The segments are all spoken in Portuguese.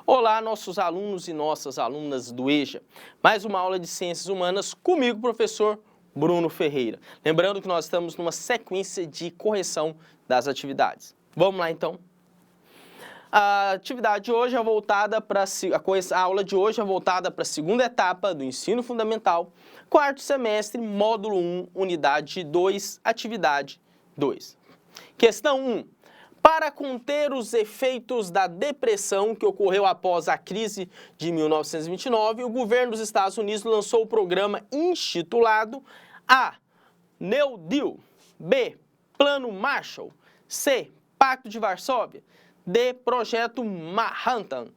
Olá, nossos alunos e nossas alunas do EJA. Mais uma aula de Ciências Humanas comigo, professor Bruno Ferreira. Lembrando que nós estamos numa sequência de correção das atividades. Vamos lá, então? A atividade de hoje é voltada para a aula de hoje é voltada para a segunda etapa do ensino fundamental, quarto semestre, módulo 1, unidade 2, atividade 2. Questão 1. Para conter os efeitos da depressão que ocorreu após a crise de 1929, o governo dos Estados Unidos lançou o programa intitulado A. New Deal, B. Plano Marshall, C. Pacto de Varsóvia, D. Projeto Manhattan.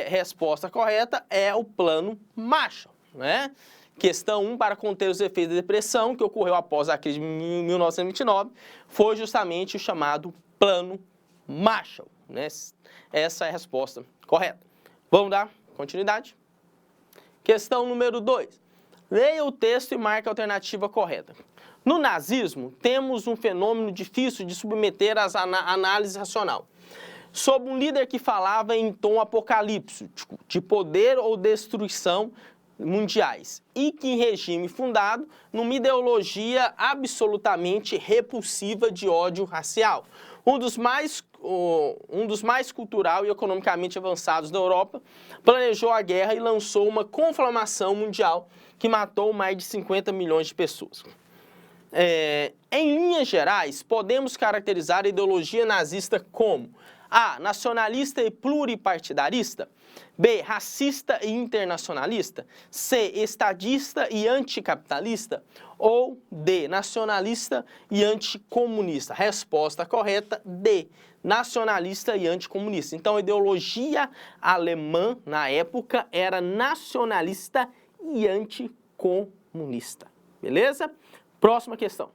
Resposta correta é o Plano Marshall, né? Questão 1, para conter os efeitos da depressão que ocorreu após a crise de 1929, foi justamente o chamado Plano Marshall, né? Essa é a resposta correta. Vamos dar continuidade? Questão número 2. Leia o texto e marque a alternativa correta. No nazismo, temos um fenômeno difícil de submeter às análise racional. Sob um líder que falava em tom apocalíptico, de poder ou destruição mundiais, e que em regime fundado numa ideologia absolutamente repulsiva de ódio racial. Um dos mais cultural e economicamente avançados da Europa, planejou a guerra e lançou uma conflagração mundial que matou mais de 50 milhões de pessoas. Em linhas gerais, podemos caracterizar a ideologia nazista como A. Nacionalista e pluripartidarista, B. Racista e internacionalista, C. Estadista e anticapitalista ou D. Nacionalista e anticomunista. Resposta correta, D. Nacionalista e anticomunista. Então, a ideologia alemã, na época, era nacionalista e anticomunista. Beleza? Próxima questão.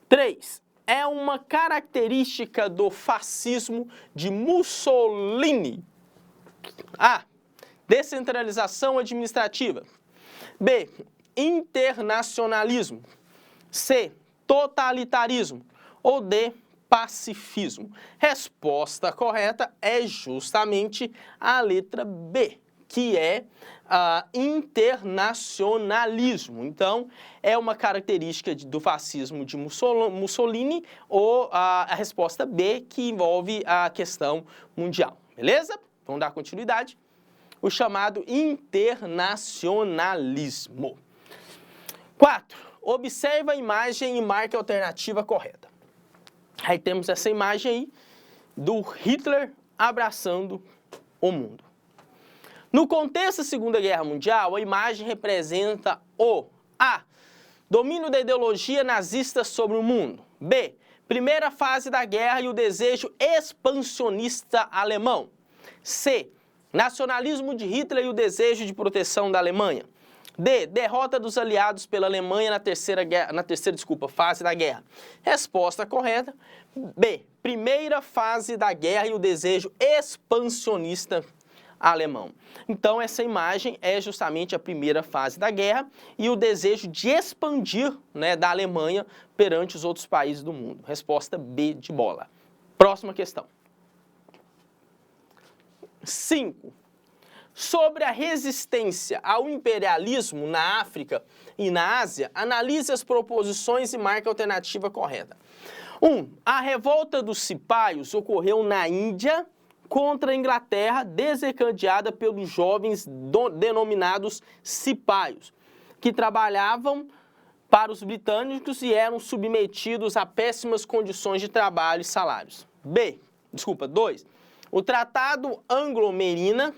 3. É uma característica do fascismo de Mussolini. A. Descentralização administrativa. B. Internacionalismo. C. Totalitarismo. Ou D. Pacifismo. Resposta correta é justamente a letra B, que é internacionalismo. Então, é uma característica do fascismo de Mussolini ou a resposta B, que envolve a questão mundial. Beleza? Vamos dar continuidade. O chamado internacionalismo. 4. Observa a imagem e marque a alternativa correta. Aí temos essa imagem aí do Hitler abraçando o mundo. No contexto da Segunda Guerra Mundial, a imagem representa o A. Domínio da ideologia nazista sobre o mundo. B. Primeira fase da guerra e o desejo expansionista alemão. C. Nacionalismo de Hitler e o desejo de proteção da Alemanha. D. Derrota dos aliados pela Alemanha na terceira fase da guerra. Resposta correta. B. Primeira fase da guerra e o desejo expansionista alemão. Então, essa imagem é justamente a primeira fase da guerra e o desejo de expandir, né, da Alemanha perante os outros países do mundo. Resposta B de bola. Próxima questão. 5. Sobre a resistência ao imperialismo na África e na Ásia, analise as proposições e marque a alternativa correta. 1. A revolta dos cipaios ocorreu na Índia contra a Inglaterra, desencadeada pelos jovens denominados cipaios, que trabalhavam para os britânicos e eram submetidos a péssimas condições de trabalho e salários. 2. O Tratado Anglo-Americano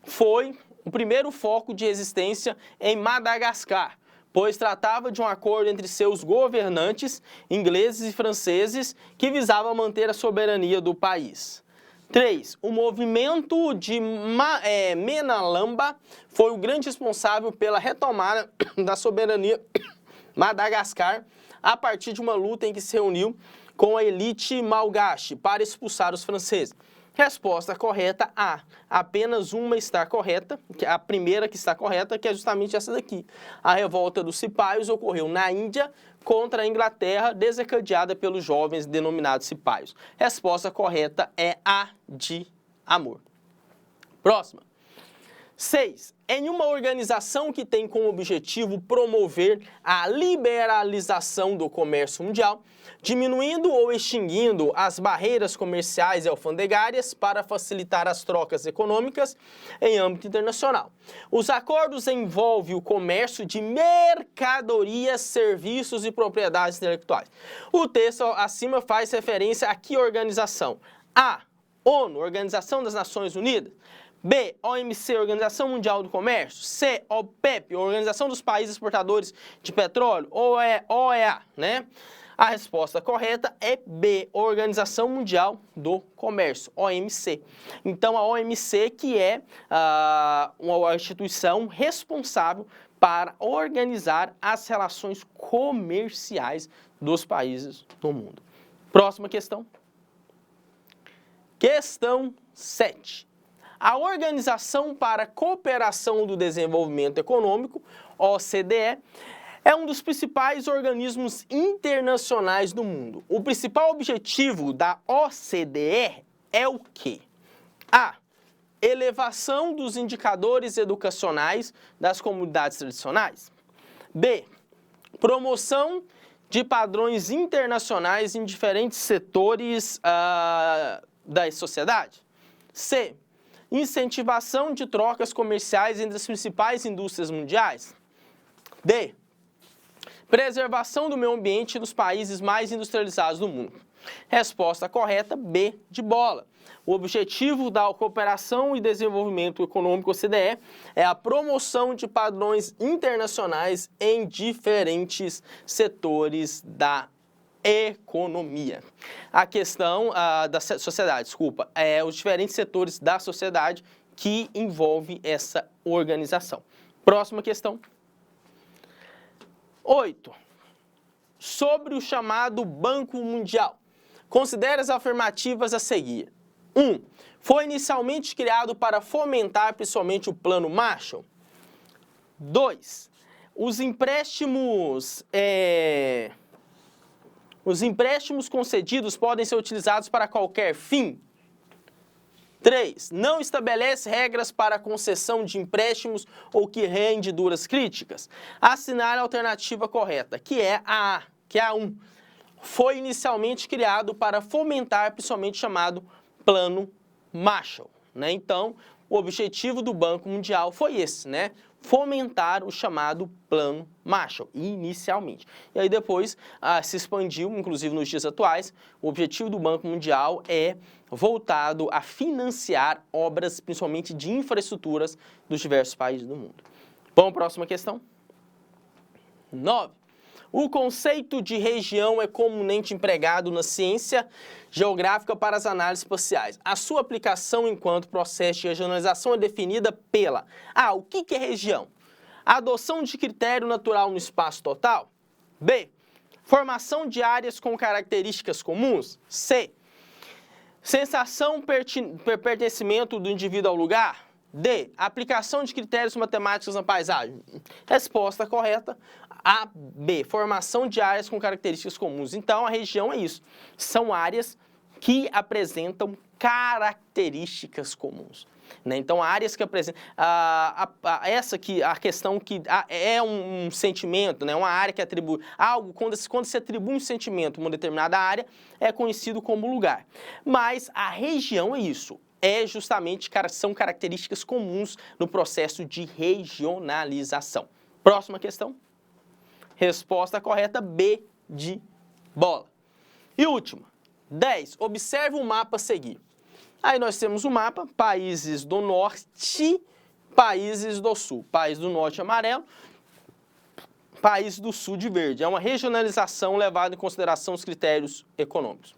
foi o primeiro foco de resistência em Madagascar, pois tratava de um acordo entre seus governantes, ingleses e franceses, que visava manter a soberania do país. 3. O movimento de Menalamba foi o grande responsável pela retomada da soberania Madagascar a partir de uma luta em que se reuniu com a elite malgache para expulsar os franceses. Resposta correta A. Apenas uma está correta, a primeira que está correta, que é justamente essa daqui. A revolta dos cipaios ocorreu na Índia contra a Inglaterra, desencadeada pelos jovens denominados cipaios. Resposta correta é A de amor. Próxima. 6. Em uma organização que tem como objetivo promover a liberalização do comércio mundial, diminuindo ou extinguindo as barreiras comerciais e alfandegárias para facilitar as trocas econômicas em âmbito internacional. Os acordos envolvem o comércio de mercadorias, serviços e propriedades intelectuais. O texto acima faz referência a que organização? A. ONU, Organização das Nações Unidas. B, OMC, Organização Mundial do Comércio. C, OPEP, Organização dos Países Exportadores de Petróleo. Ou é OEA, né? A resposta correta é B, Organização Mundial do Comércio, OMC. Então, a OMC que é uma instituição responsável para organizar as relações comerciais dos países do mundo. Próxima questão. Questão 7. A Organização para a Cooperação do Desenvolvimento Econômico, OCDE, é um dos principais organismos internacionais do mundo. O principal objetivo da OCDE é o quê? A. Elevação dos indicadores educacionais das comunidades tradicionais. B. Promoção de padrões internacionais em diferentes setores da sociedade. C. Incentivação de trocas comerciais entre as principais indústrias mundiais. D. Preservação do meio ambiente nos países mais industrializados do mundo. Resposta correta, B de bola. O objetivo da Cooperação e Desenvolvimento Econômico OCDE é a promoção de padrões internacionais em diferentes setores da economia. A questão da sociedade, é os diferentes setores da sociedade que envolve essa organização. Próxima questão. 8. Sobre o chamado Banco Mundial. Considere as afirmativas a seguir. 1. Foi inicialmente criado para fomentar principalmente o Plano Marshall. 2. Os empréstimos concedidos podem ser utilizados para qualquer fim. 3. Não estabelece regras para a concessão de empréstimos ou que rende duras críticas. Assinale a alternativa correta, que é a 1. Foi inicialmente criado para fomentar principalmente o chamado Plano Marshall, né? Então, o objetivo do Banco Mundial foi esse, né? Fomentar o chamado Plano Marshall, inicialmente. E aí depois se expandiu, inclusive nos dias atuais, o objetivo do Banco Mundial é voltado a financiar obras, principalmente de infraestruturas, dos diversos países do mundo. Bom, próxima questão. 9. O conceito de região é comumente empregado na ciência geográfica para as análises espaciais. A sua aplicação enquanto processo de regionalização é definida pela A. O que é região? A adoção de critério natural no espaço total. B. Formação de áreas com características comuns. C. Sensação pertencimento do indivíduo ao lugar. D. Aplicação de critérios matemáticos na paisagem. Resposta correta, A, B. Formação de áreas com características comuns. Então, a região é isso. São áreas que apresentam características comuns, né? Então, áreas que apresentam... a questão que é um sentimento, né? Uma área que atribui algo, quando se atribui um sentimento a uma determinada área, é conhecido como lugar. Mas a região é isso. São características comuns no processo de regionalização. Próxima questão. Resposta correta, B de bola. E última, 10. Observe o mapa a seguir. Aí nós temos o mapa, países do norte, países do sul. País do norte amarelo, país do sul de verde. É uma regionalização levada em consideração os critérios econômicos.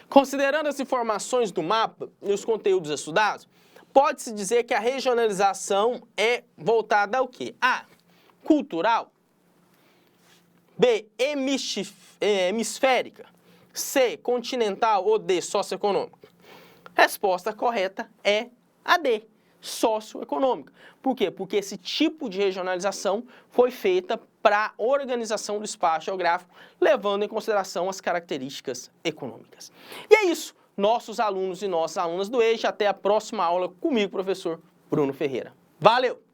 Considerando as informações do mapa e os conteúdos estudados, pode-se dizer que a regionalização é voltada ao quê? A. Cultural. B. Hemisférica. C. Continental ou D. Socioeconômica. Resposta correta é a D. Socioeconômica. Por quê? Porque esse tipo de regionalização foi feita para a organização do espaço geográfico, levando em consideração as características econômicas. E é isso. nossos alunos e nossas alunas do EJA. Até a próxima aula comigo, professor Bruno Ferreira. Valeu!